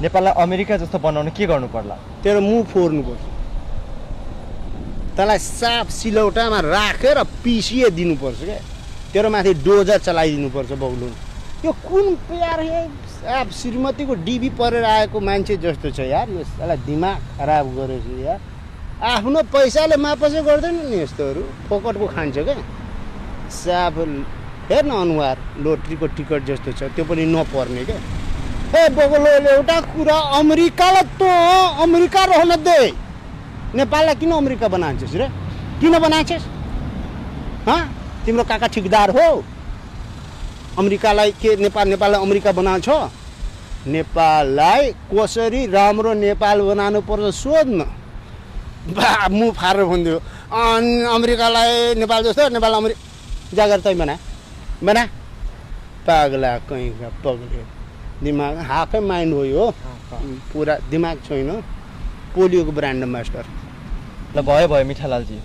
नेपाललाई अमेरिका जस्तो बनाउन के गर्नु पर्ला? तेरो मुख फोर्नुपर्छ, तँलाई साफ सिलौटामा राखेर पिसिए दिनुपर्छ क्या, तेरो माथि डोजर चलाइदिनुपर्छ बौलुन। यो कुन यार साफ श्रीमतीको डिबी परेर आएको मान्छे जस्तो छ यार, यो साला दिमाग खराब गरेछ यार। आफ्नो पैसाले मापसै गर्दैन नि यस्तोहरू, फोकटको खान्छ क्या। साफ हेर न अनुहार लोटरीको टिकट जस्तो छ, त्यो पनि नपर्ने क्या। ए बगलोले एउटा कुरा, अमेरिकालाई त अमेरिका रहन दे, नेपाललाई किन अमेरिका बनान्छस् रे? किन बनान्छस्? तिम्रो काका ठिकदार हो? अमेरिकालाई के नेपाललाई अमेरिका बनाउँछ? नेपाललाई कसरी राम्रो नेपाल बनाउनु पर्छ सोध्न। मुख फारेर भनिदियो अमेरिकालाई नेपाल जस्तो, नेपाल अमेरिका जागर तै बना पागला कहीँ पग्ले, दिमाग हाफै माइन्ड हो यो, पुरा दिमाग छैन। पोलियोको ब्रान्ड मास्टर। ल भयो मिठालालजी।